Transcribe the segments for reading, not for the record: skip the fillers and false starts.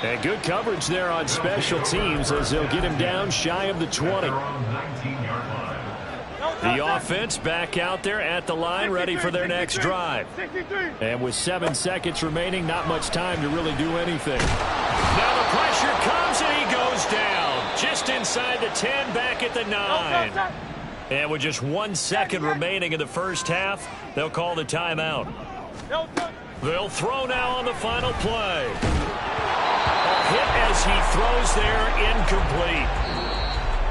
And good coverage there on special teams as they'll get him down shy of the 20. The offense back out there at the line, ready for their next drive. And with 7 seconds remaining, not much time to really do anything. Now the pressure comes and he goes down. Just inside the 10, back at the 9. And with just 1 second remaining in the first half, they'll call the timeout. They'll throw now on the final play. A hit as he throws there, incomplete.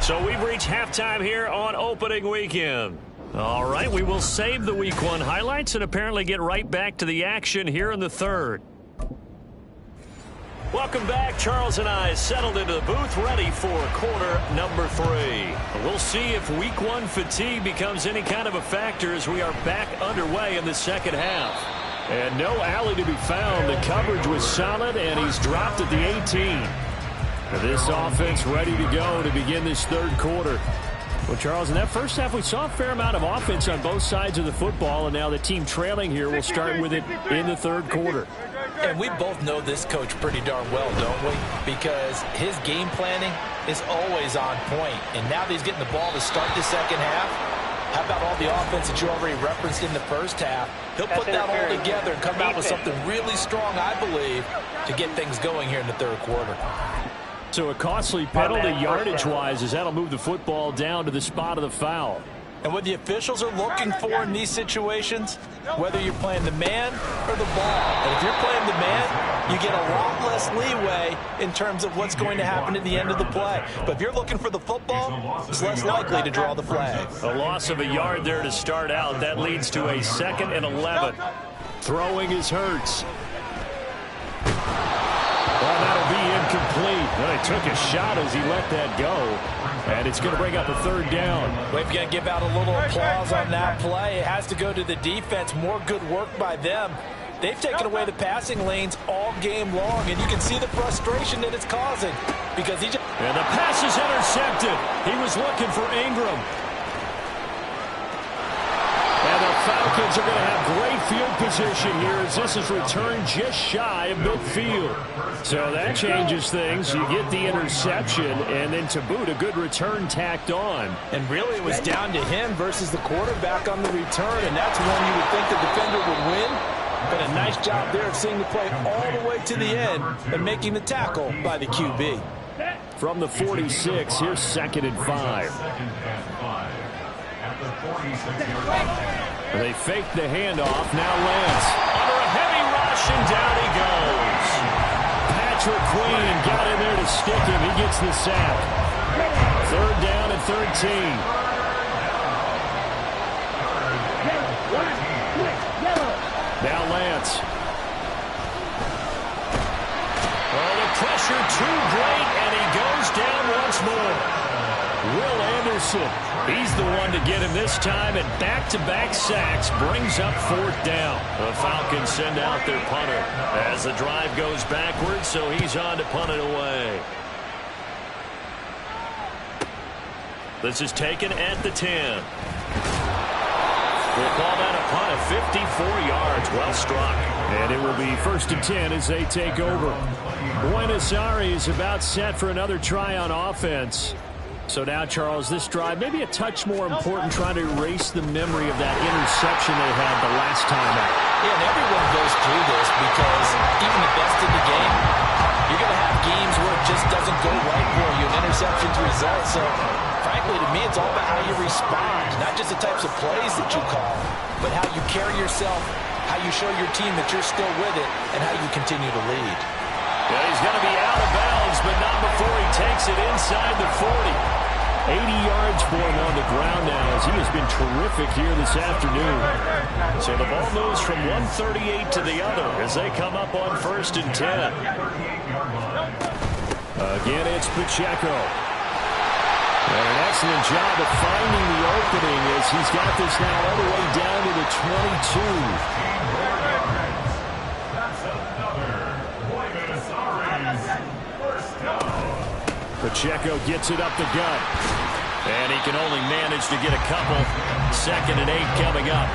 So we've reached halftime here on opening weekend. All right, we will save the Week 1 highlights and apparently get right back to the action here in the third. Welcome back. Charles and I settled into the booth, ready for quarter number 3. We'll see if Week 1 fatigue becomes any kind of a factor as we are back underway in the second half. And no alley to be found. The coverage was solid, and he's dropped at the 18. This offense ready to go to begin this third quarter. Well, Charles, in that first half, we saw a fair amount of offense on both sides of the football, and now the team trailing here will start with it in the third quarter. And we both know this coach pretty darn well, don't we? Because his game planning is always on point. And now that he's getting the ball to start the second half, how about all the offense that you already referenced in the first half? He'll put that all together and come out with something really strong, I believe, to get things going here in the third quarter. So a costly penalty yardage-wise as that'll move the football down to the spot of the foul. And what the officials are looking for in these situations, whether you're playing the man or the ball. And if you're playing the man, you get a lot less leeway in terms of what's going to happen at the end of the play. But if you're looking for the football, it's less likely to draw the flag. A loss of a yard there to start out. That leads to a 2nd and 11. Throwing is Hurts. Well, that'll be incomplete. Well, he took a shot as he let that go. And it's going to bring up a third down. We've got to give out a little applause on that play. It has to go to the defense. More good work by them. They've taken away the passing lanes all game long, and you can see the frustration that it's causing. Because he just... And the pass is intercepted. He was looking for Ingram. And the Falcons are going to have great field position here as this is returned just shy of midfield. So that changes things. You get the interception, and then to boot, a good return tacked on. And really it was down to him versus the quarterback on the return, and that's one you would think the defender would win. But a nice job there of seeing the play all the way to the end and making the tackle by the QB. From the 46, here's 2nd and 5. They fake the handoff. Now Lance under a heavy rush, and down he goes. Patrick Queen got in there to stick him. He gets the sack. 3rd down and 13. Now Lance. Oh, the pressure too great, and he goes down once more. Will Anderson, he's the one to get him this time, and back-to-back sacks brings up 4th down. The Falcons send out their punter as the drive goes backwards, so he's on to punt it away. This is taken at the 10. We'll call that a punt of 54 yards. Well struck. And it will be 1st and 10 as they take over. Buenos Aires about set for another try on offense. So now, Charles, this drive maybe a touch more important, trying to erase the memory of that interception they had the last time out. Yeah, and everyone goes through this because even the best in the game, you're going to have games where it just doesn't go right for you, an interception's result. So, frankly, to me, it's all about how you respond, not just the types of plays that you call, but how you carry yourself, how you show your team that you're still with it, and how you continue to lead. Yeah, he's going to be out of bounds, but not before he takes it inside the 40. 80 yards for him on the ground now as he has been terrific here this afternoon. So the ball moves from 138 to the other as they come up on 1st and 10. Again, it's Pacheco. And an excellent job of finding the opening as he's got this now all the way down to the 22. Pacheco gets it up the gut. And he can only manage to get a couple. 2nd and 8 coming up.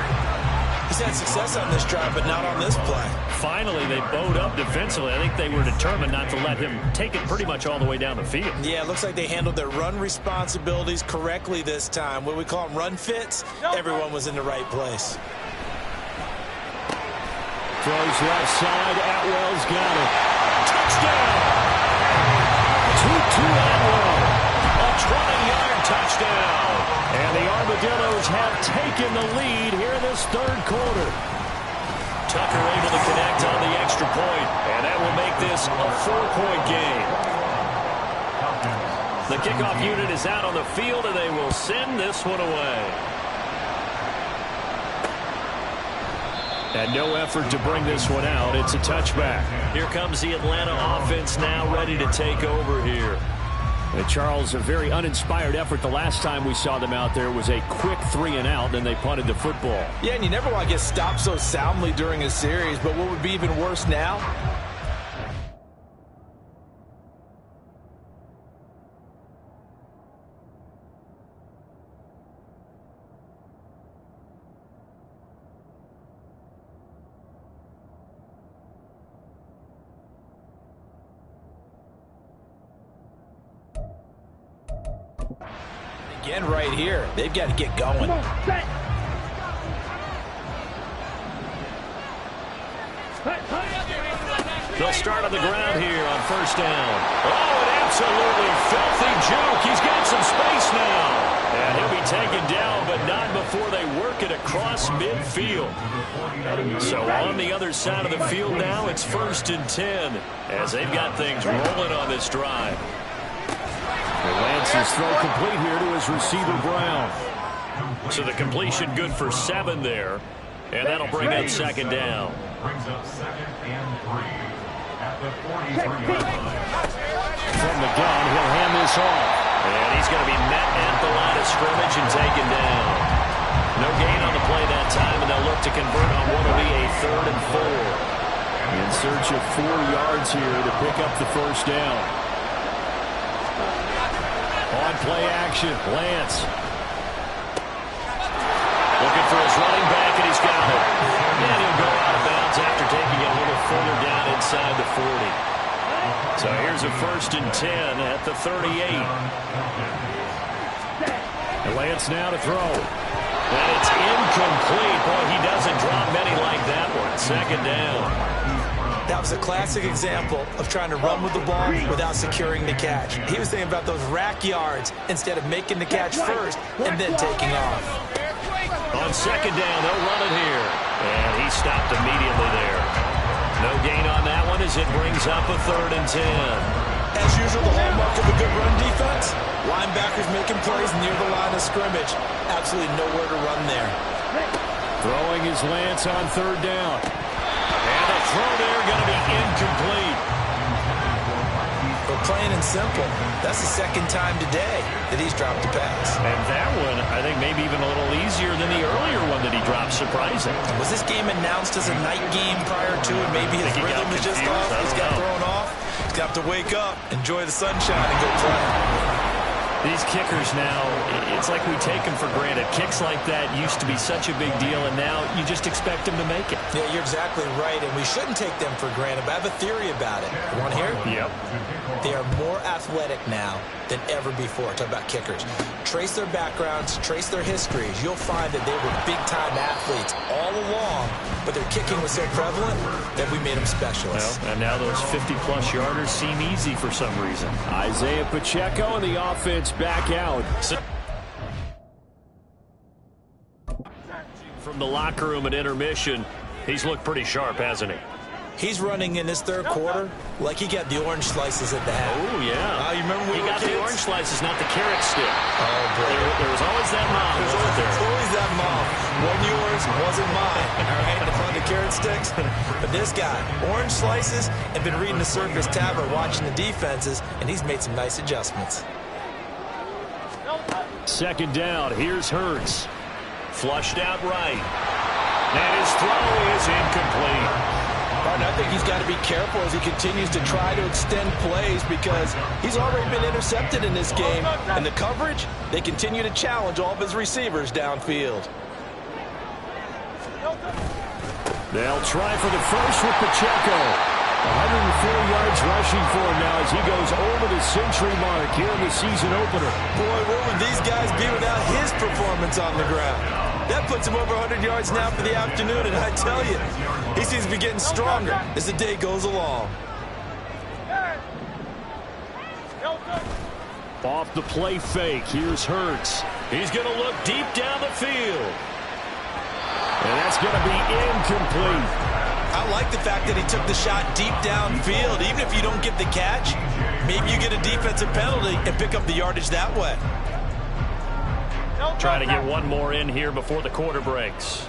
The He's had success on this drive, but not on this play. Finally, they bowed up defensively. I think they were determined not to let him take it pretty much all the way down the field. Yeah, it looks like they handled their run responsibilities correctly this time. What we call them run fits, everyone was in the right place. Throws left side. Atwell's got it. Touchdown! 2-2 Atwell. A 20-yard touchdown. And the Armadillos have taken the lead here in this third quarter. Tucker able to connect on the extra point, and that will make this a 4-point game. The kickoff unit is out on the field, and they will send this one away. And no effort to bring this one out. It's a touchback. Here comes the Atlanta offense now ready to take over here. And Charles, a very uninspired effort. The last time we saw them out there was a quick 3-and-out, and they punted the football. Yeah, and you never want to get stopped so soundly during a series, but what would be even worse now? Again, right here, they've got to get going. They'll start on the ground here on first down. Oh, an absolutely filthy juke. He's got some space now. And he'll be taken down, but not before they work it across midfield. So on the other side of the field now, it's 1st and 10 as they've got things rolling on this drive. Lance's throw complete here to his receiver, Brown. So the completion good for 7 there. And that'll bring up 2nd down. Brings up 2nd and 3 at the 43-yard line. From the gun, he'll hand this off. And he's going to be met at the line of scrimmage and taken down. No gain on the play that time, and they'll look to convert on what will be a 3rd and 4. In search of 4 yards here to pick up the first down. On play action, Lance. Looking for his running back, and he's got it. And he'll go out of bounds after taking it a little further down inside the 40. So here's a 1st and 10 at the 38. And Lance now to throw. And it's incomplete. Boy, he doesn't drop many like that one. 2nd down. That was a classic example of trying to run with the ball without securing the catch. He was thinking about those rack yards instead of making the catch first and then taking off. On 2nd down, they'll run it here. And he stopped immediately there. No gain on that one as it brings up a 3rd and 10. As usual, the hallmark of a good run defense, linebackers making plays near the line of scrimmage. Absolutely nowhere to run there. Throwing his Lance on 3rd down. And the throw there going to be incomplete. But plain and simple, that's the 2nd time today that he's dropped a pass. And that one, I think, maybe even a little easier than the earlier one that he dropped, surprising. Was this game announced as a night game prior to it? Maybe his rhythm is just off. He's got thrown off. He's got to wake up, enjoy the sunshine, and go play. These kickers now, it's like we take them for granted. Kicks like that used to be such a big deal, and now you just expect them to make it. Yeah, you're exactly right, and we shouldn't take them for granted, but I have a theory about it. You want to hear it? Yep. They are more athletic now than ever before. Talk about kickers. Trace their backgrounds, trace their histories. You'll find that they were big-time athletes all along, but their kicking was so prevalent that we made them specialists. Well, and now those 50-plus yarders seem easy for some reason. Isaiah Pacheco and the offense back out. From the locker room at intermission, he's looked pretty sharp, hasn't he? He's running in this 3rd quarter like he got the orange slices at the half. Oh, yeah. You remember when he got the orange slices, not the carrot stick. Oh, boy. There was always that mom, wasn't there? There's always that mom. One yours, wasn't mine. All right, on the carrot sticks. But this guy, orange slices, and been reading the Surface Tavern, watching the defenses, and he's made some nice adjustments. 2nd down. Here's Hurts. Flushed out right. And his throw is incomplete. I think he's got to be careful as he continues to try to extend plays because he's already been intercepted in this game. And the coverage, they continue to challenge all of his receivers downfield. They'll try for the first with Pacheco. 104 yards rushing for him now as he goes over the century mark here in the season opener. Boy, what would these guys be without his performance on the ground? That puts him over 100 yards now for the afternoon, and I tell you, he seems to be getting stronger as the day goes along. Off the play fake, here's Hurts. He's going to look deep down the field. And that's going to be incomplete. I like the fact that he took the shot deep downfield. Even if you don't get the catch, maybe you get a defensive penalty and pick up the yardage that way. Trying to get one more in here before the quarter breaks.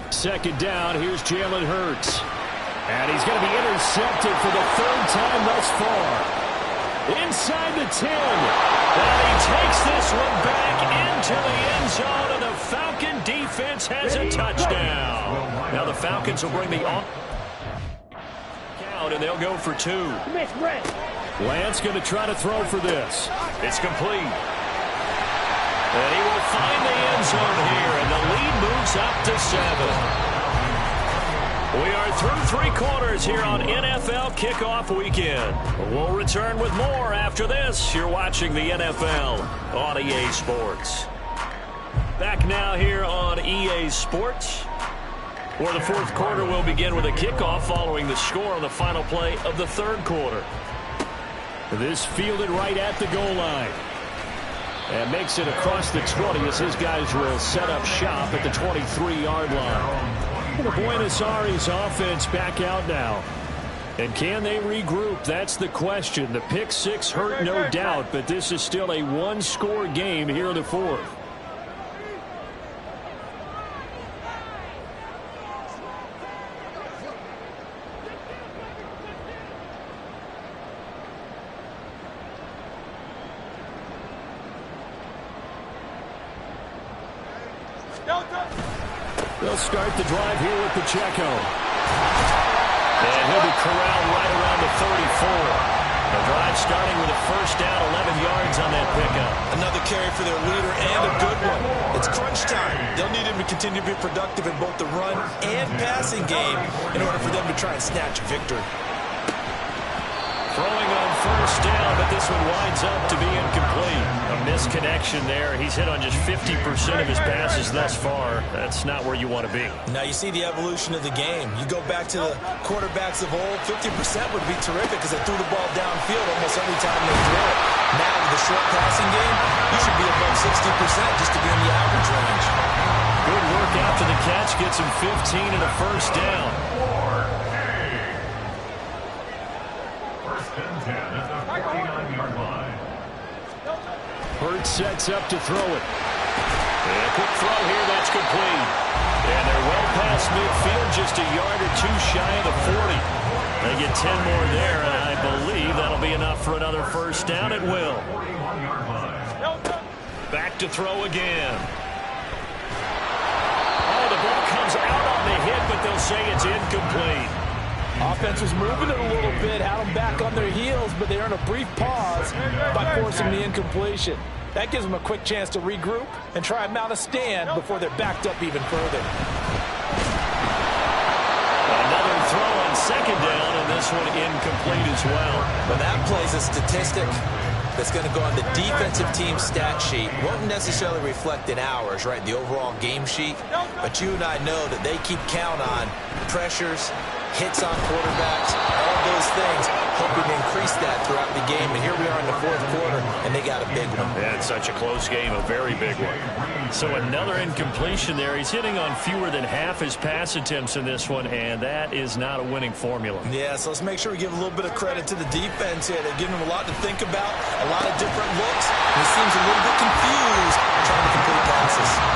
Second down, here's Jalen Hurts. And he's going to be intercepted for the third time thus far. Inside the 10. And he takes this one back into the end zone, and the Falcon defense has a touchdown. Now the Falcons will bring the on out, and they'll go for 2. Lance going to try to throw for this. It's complete. And he will find the end zone here, and the lead moves up to 7. We are through 3 quarters here on NFL Kickoff Weekend. We'll return with more after this. You're watching the NFL on EA Sports. Back now here on EA Sports, where the fourth quarter will begin with a kickoff following the score on the final play of the third quarter. This fielded right at the goal line. And makes it across the 20 as his guys will set up shop at the 23-yard line. The Buenos Aires offense back out now. And can they regroup? That's the question. The pick 6 hurt, no doubt, but this is still a one-score game here in the fourth. They'll start the drive here with Pacheco. And he'll be corralled right around the 34. The drive starting with a first down, 11 yards on that pickup. Another carry for their leader and a good one. It's crunch time. They'll need him to continue to be productive in both the run and passing game in order for them to try and snatch a victory. Throwing on first down, but this one winds up to be incomplete. A misconnection there. He's hit on just 50% of his passes thus far. That's not where you want to be. Now you see the evolution of the game. You go back to the quarterbacks of old, 50% would be terrific because they threw the ball downfield almost every time they threw it. Now with the short passing game, you should be above 60% just to be in the average range. Good work after the catch. Gets him 15 and a first down. Hurts sets up to throw it. And a quick throw here, that's complete. And they're well past midfield, just a yard or 2 shy of the 40. They get 10 more there, and I believe that'll be enough for another first down. It will. Back to throw again. Oh, the ball comes out on the hit, but they'll say it's incomplete. Offense was moving it a little bit, had them back on their heels, but they earned a brief pause by forcing the incompletion. That gives them a quick chance to regroup and try and mount a stand before they're backed up even further. Another throw on second down, and this one incomplete as well. But that plays a statistic that's going to go on the defensive team stat sheet. Won't necessarily reflect in ours, right, the overall game sheet. But you and I know that they keep count on pressures, hits on quarterbacks, all those things, hoping to increase that throughout the game. And here we are in the fourth quarter, and they got a big one. Yeah, it's such a close game, a very big one. So another incompletion there. He's hitting on fewer than half his pass attempts in this one, and that is not a winning formula. Yeah, so let's make sure we give a little bit of credit to the defense here. They're giving him a lot to think about, a lot of different looks. He seems a little bit confused trying to complete passes.